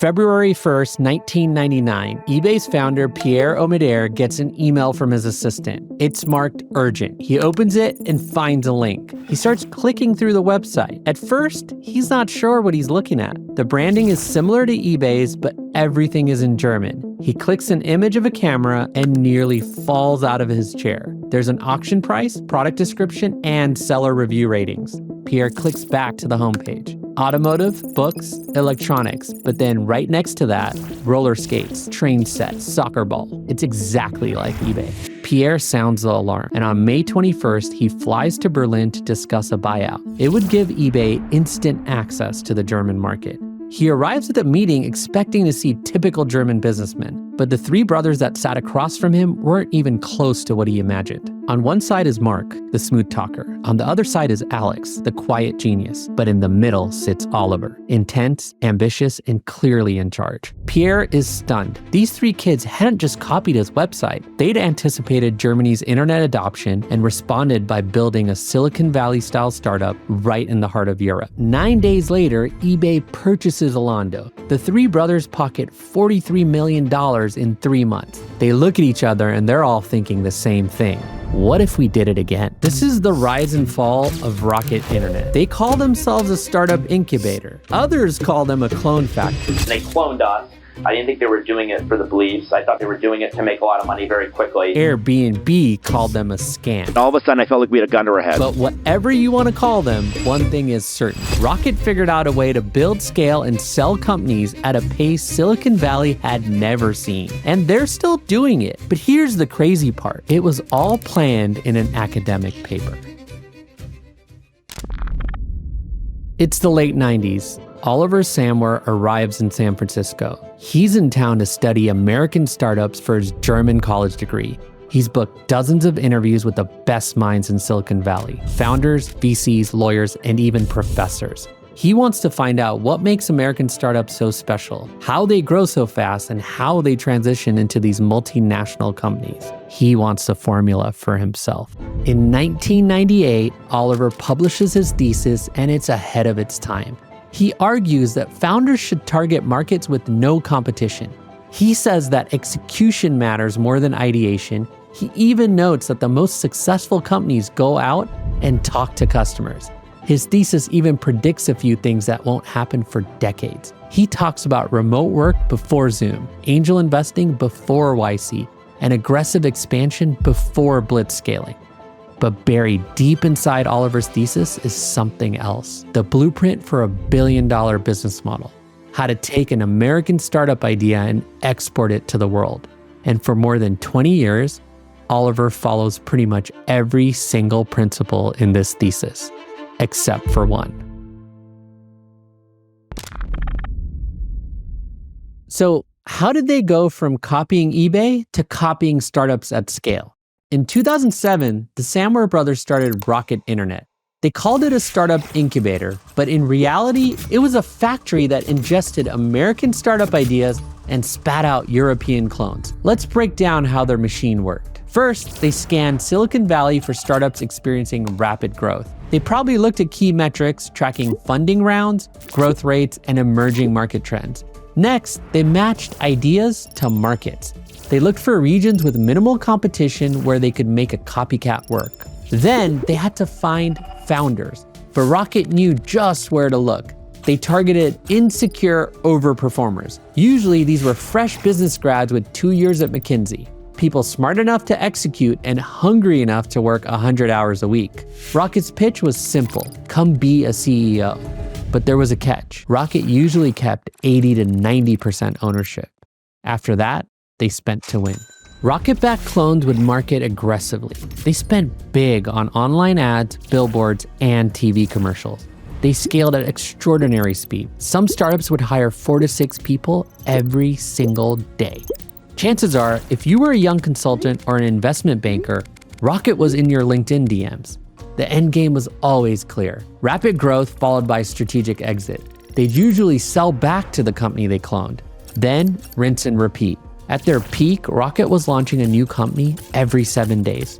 February 1st, 1999, eBay's founder Pierre Omidyar gets an email from his assistant. It's marked urgent. He opens it and finds a link. He starts clicking through the website. At first, he's not sure what he's looking at. The branding is similar to eBay's, but everything is in German. He clicks an image of a camera and nearly falls out of his chair. There's an auction price, product description, and seller review ratings. Pierre clicks back to the homepage. Automotive, books, electronics, but then right next to that, roller skates, train sets, soccer ball. It's exactly like eBay. Pierre sounds the alarm, and on May 21st, he flies to Berlin to discuss a buyout. It would give eBay instant access to the German market. He arrives at the meeting expecting to see typical German businessmen, but the three brothers that sat across from him weren't even close to what he imagined. On one side is Mark, the smooth talker. On the other side is Alex, the quiet genius. But in the middle sits Oliver, intense, ambitious, and clearly in charge. Pierre is stunned. These three kids hadn't just copied his website. They'd anticipated Germany's internet adoption and responded by building a Silicon Valley-style startup right in the heart of Europe. 9 days later, eBay purchases Zalando. The three brothers pocket $43 million in 3 months. They look at each other and they're all thinking the same thing. What if we did it again? This is the rise and fall of Rocket Internet. They call themselves a startup incubator. Others call them a clone factory. They cloned us. I didn't think they were doing it for the beliefs. I thought they were doing it to make a lot of money very quickly. Airbnb called them a scam. And all of a sudden, I felt like we had a gun to our head. But whatever you want to call them, one thing is certain. Rocket figured out a way to build, scale, and sell companies at a pace Silicon Valley had never seen. And they're still doing it. But here's the crazy part. It was all planned in an academic paper. It's the late 90s. Oliver Samwer arrives in San Francisco. He's in town to study American startups for his German college degree. He's booked dozens of interviews with the best minds in Silicon Valley, founders, VCs, lawyers, and even professors. He wants to find out what makes American startups so special, how they grow so fast, and how they transition into these multinational companies. He wants the formula for himself. In 1998, Oliver publishes his thesis, and it's ahead of its time. He argues that founders should target markets with no competition. He says that execution matters more than ideation. He even notes that the most successful companies go out and talk to customers. His thesis even predicts a few things that won't happen for decades. He talks about remote work before Zoom, angel investing before YC, and aggressive expansion before blitz scaling. But buried deep inside Oliver's thesis is something else. The blueprint for a billion-dollar business model. How to take an American startup idea and export it to the world. And for more than 20 years, Oliver follows pretty much every single principle in this thesis, except for one. So, how did they go from copying eBay to copying startups at scale? In 2007, the Samwer brothers started Rocket Internet. They called it a startup incubator, but in reality, it was a factory that ingested American startup ideas and spat out European clones. Let's break down how their machine worked. First, they scanned Silicon Valley for startups experiencing rapid growth. They probably looked at key metrics, tracking funding rounds, growth rates, and emerging market trends. Next, they matched ideas to markets. They looked for regions with minimal competition where they could make a copycat work. Then they had to find founders, but Rocket knew just where to look. They targeted insecure overperformers. Usually these were fresh business grads with 2 years at McKinsey, people smart enough to execute and hungry enough to work 100 hours a week. Rocket's pitch was simple: come be a CEO. But there was a catch. Rocket usually kept 80 to 90% ownership. After that, they spent to win. Rocket-backed clones would market aggressively. They spent big on online ads, billboards, and TV commercials. They scaled at extraordinary speed. Some startups would hire 4 to 6 people every single day. Chances are, if you were a young consultant or an investment banker, Rocket was in your LinkedIn DMs. The end game was always clear: rapid growth followed by strategic exit. They'd usually sell back to the company they cloned, then rinse and repeat. At their peak, Rocket was launching a new company every 7 days.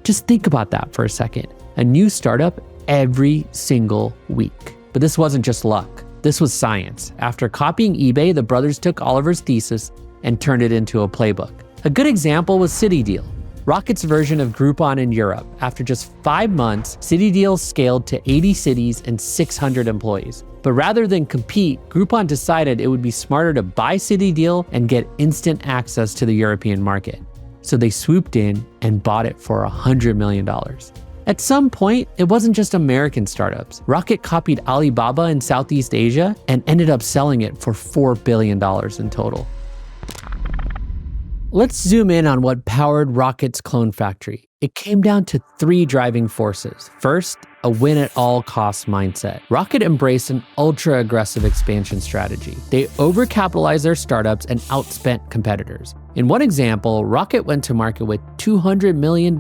Just think about that for a second. A new startup every single week. But this wasn't just luck. This was science. After copying eBay, the brothers took Oliver's thesis and turned it into a playbook. A good example was CityDeal, Rocket's version of Groupon in Europe. After just 5 months, CityDeal scaled to 80 cities and 600 employees. But rather than compete, Groupon decided it would be smarter to buy CityDeal and get instant access to the European market. So they swooped in and bought it for $100 million. At some point, it wasn't just American startups. Rocket copied Alibaba in Southeast Asia and ended up selling it for $4 billion in total. Let's zoom in on what powered Rocket's clone factory. It came down to 3 driving forces. First, a win-at-all-costs mindset. Rocket embraced an ultra-aggressive expansion strategy. They overcapitalized their startups and outspent competitors. In one example, Rocket went to market with $200 million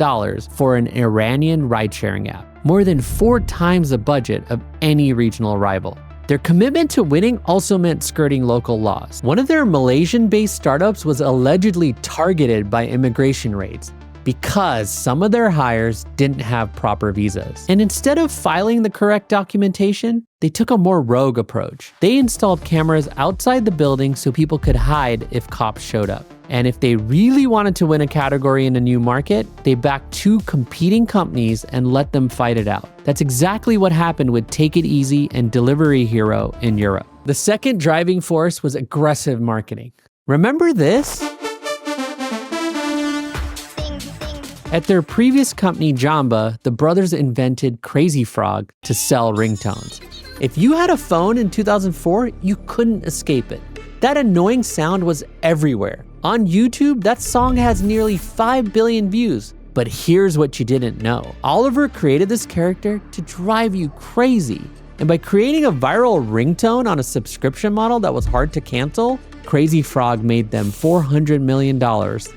for an Iranian ride-sharing app, more than 4 times the budget of any regional rival. Their commitment to winning also meant skirting local laws. One of their Malaysian-based startups was allegedly targeted by immigration raids because some of their hires didn't have proper visas. And instead of filing the correct documentation, they took a more rogue approach. They installed cameras outside the building so people could hide if cops showed up. And if they really wanted to win a category in a new market, they backed 2 competing companies and let them fight it out. That's exactly what happened with Take It Easy and Delivery Hero in Europe. The second driving force was aggressive marketing. Remember this? At their previous company, Jamba, the brothers invented Crazy Frog to sell ringtones. If you had a phone in 2004, you couldn't escape it. That annoying sound was everywhere. On YouTube, that song has nearly 5 billion views. But here's what you didn't know. Oliver created this character to drive you crazy. And by creating a viral ringtone on a subscription model that was hard to cancel, Crazy Frog made them $400 million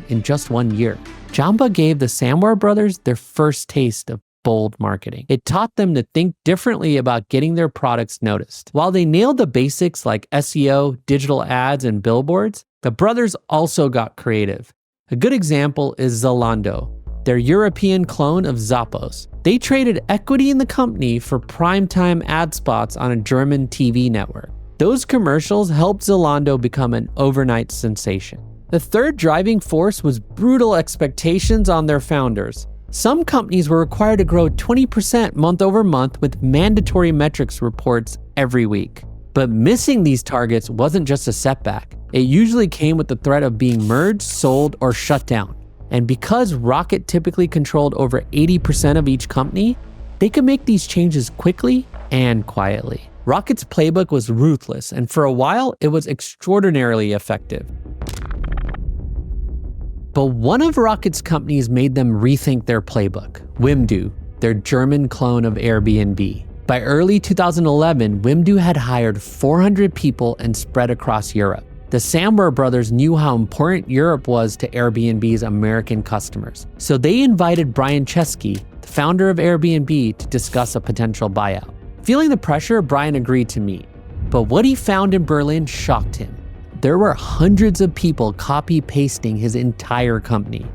in just 1 year. Jamba gave the Samware brothers their first taste of bold marketing. It taught them to think differently about getting their products noticed. While they nailed the basics like SEO, digital ads, and billboards, the brothers also got creative. A good example is Zalando, their European clone of Zappos. They traded equity in the company for primetime ad spots on a German TV network. Those commercials helped Zalando become an overnight sensation. The third driving force was brutal expectations on their founders. Some companies were required to grow 20% month over month with mandatory metrics reports every week. But missing these targets wasn't just a setback. It usually came with the threat of being merged, sold, or shut down. And because Rocket typically controlled over 80% of each company, they could make these changes quickly and quietly. Rocket's playbook was ruthless, and for a while, it was extraordinarily effective. But one of Rocket's companies made them rethink their playbook, Wimdu, their German clone of Airbnb. By early 2011, Wimdu had hired 400 people and spread across Europe. The Samware brothers knew how important Europe was to Airbnb's American customers. So they invited Brian Chesky, the founder of Airbnb, to discuss a potential buyout. Feeling the pressure, Brian agreed to meet. But what he found in Berlin shocked him. There were hundreds of people copy-pasting his entire company.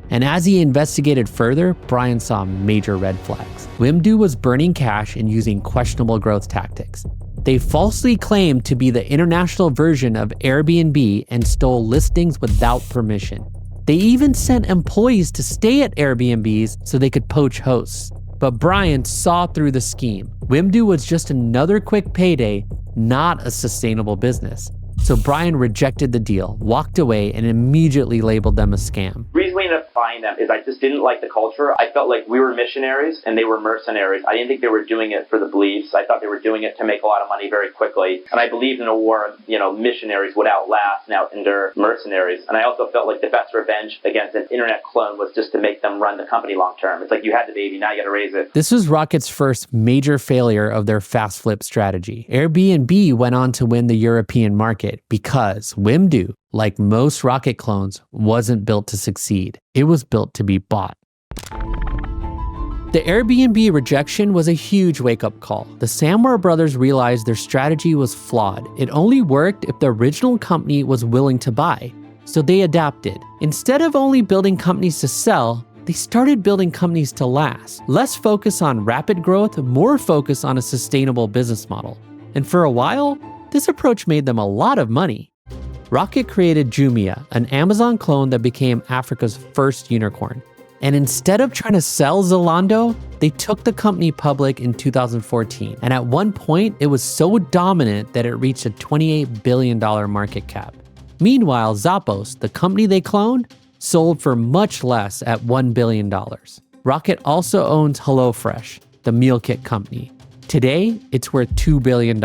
And as he investigated further, Brian saw major red flags. Wimdu was burning cash and using questionable growth tactics. They falsely claimed to be the international version of Airbnb and stole listings without permission. They even sent employees to stay at Airbnbs so they could poach hosts. But Brian saw through the scheme. Wimdu was just another quick payday, not a sustainable business. So Brian rejected the deal, walked away, and immediately labeled them a scam. The reason we ended up buying them is I just didn't like the culture. I felt like we were missionaries and they were mercenaries. I didn't think they were doing it for the beliefs. I thought they were doing it to make a lot of money very quickly. And I believed in a war, missionaries would outlast and out-endure mercenaries. And I also felt like the best revenge against an internet clone was just to make them run the company long-term. It's like you had the baby, now you got to raise it. This was Rocket's first major failure of their fast flip strategy. Airbnb went on to win the European market because Wimdu, like most Rocket clones, wasn't built to succeed. It was built to be bought. The Airbnb rejection was a huge wake-up call. The Samware brothers realized their strategy was flawed. It only worked if the original company was willing to buy. So they adapted. Instead of only building companies to sell, they started building companies to last. Less focus on rapid growth, more focus on a sustainable business model. And for a while, This approach made them a lot of money. Rocket created Jumia, an Amazon clone that became Africa's first unicorn. And instead of trying to sell Zalando, they took the company public in 2014. And at one point, it was so dominant that it reached a $28 billion market cap. Meanwhile, Zappos, the company they cloned, sold for much less at $1 billion. Rocket also owns HelloFresh, the meal kit company. Today, it's worth $2 billion.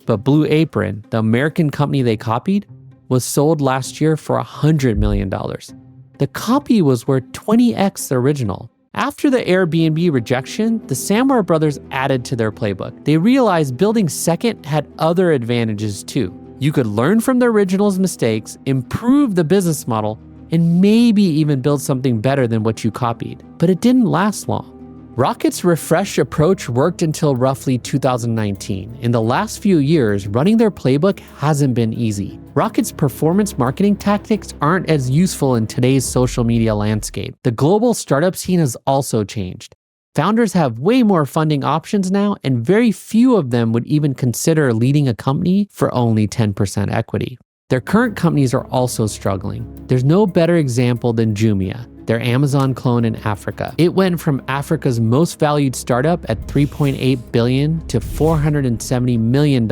But Blue Apron, the American company they copied, was sold last year for $100 million. The copy was worth 20x the original. After the Airbnb rejection, the Samware brothers added to their playbook. They realized building second had other advantages too. You could learn from the original's mistakes, improve the business model, and maybe even build something better than what you copied. But it didn't last long. Rocket's refreshed approach worked until roughly 2019. In the last few years, running their playbook hasn't been easy. Rocket's performance marketing tactics aren't as useful in today's social media landscape. The global startup scene has also changed. Founders have way more funding options now, and very few of them would even consider leading a company for only 10% equity. Their current companies are also struggling. There's no better example than Jumia, their Amazon clone in Africa. It went from Africa's most valued startup at $3.8 billion to $470 million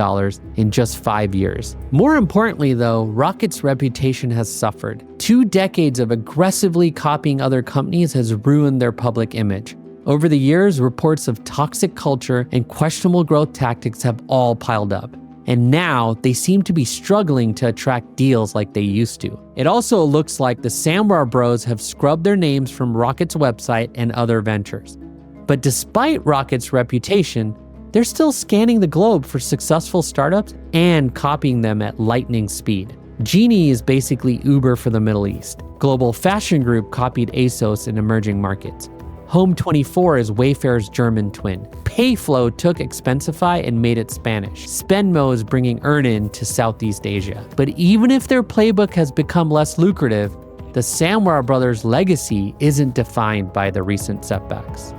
in just 5 years. More importantly though, Rocket's reputation has suffered. 2 decades of aggressively copying other companies has ruined their public image. Over the years, reports of toxic culture and questionable growth tactics have all piled up. And now they seem to be struggling to attract deals like they used to. It also looks like the Samware bros have scrubbed their names from Rocket's website and other ventures. But despite Rocket's reputation, they're still scanning the globe for successful startups and copying them at lightning speed. Genie is basically Uber for the Middle East. Global Fashion Group copied ASOS in emerging markets. Home24 is Wayfair's German twin. Payflow took Expensify and made it Spanish. Spenmo is bringing Earnin to Southeast Asia. But even if their playbook has become less lucrative, the Samware brothers' legacy isn't defined by the recent setbacks.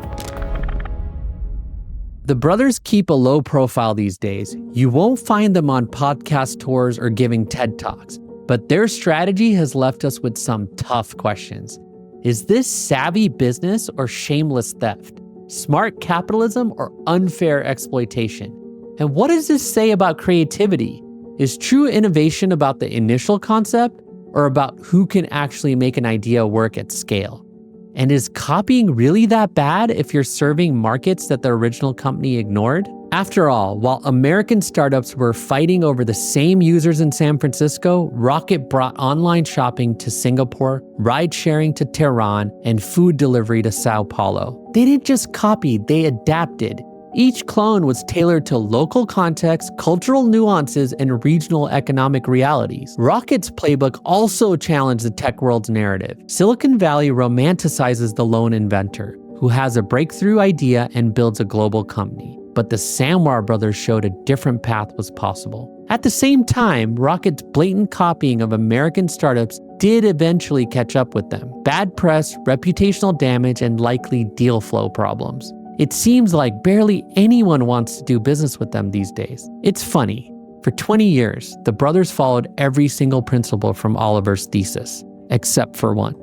The brothers keep a low profile these days. You won't find them on podcast tours or giving TED Talks, but their strategy has left us with some tough questions. Is this savvy business or shameless theft? Smart capitalism or unfair exploitation? And what does this say about creativity? Is true innovation about the initial concept or about who can actually make an idea work at scale? And is copying really that bad if you're serving markets that the original company ignored? After all, while American startups were fighting over the same users in San Francisco, Rocket brought online shopping to Singapore, ride sharing to Tehran, and food delivery to Sao Paulo. They didn't just copy, they adapted. Each clone was tailored to local context, cultural nuances, and regional economic realities. Rocket's playbook also challenged the tech world's narrative. Silicon Valley romanticizes the lone inventor, who has a breakthrough idea and builds a global company. But the Samware brothers showed a different path was possible. At the same time, Rocket's blatant copying of American startups did eventually catch up with them. Bad press, reputational damage, and likely deal flow problems. It seems like barely anyone wants to do business with them these days. It's funny. For 20 years, the brothers followed every single principle from Oliver's thesis, except for one.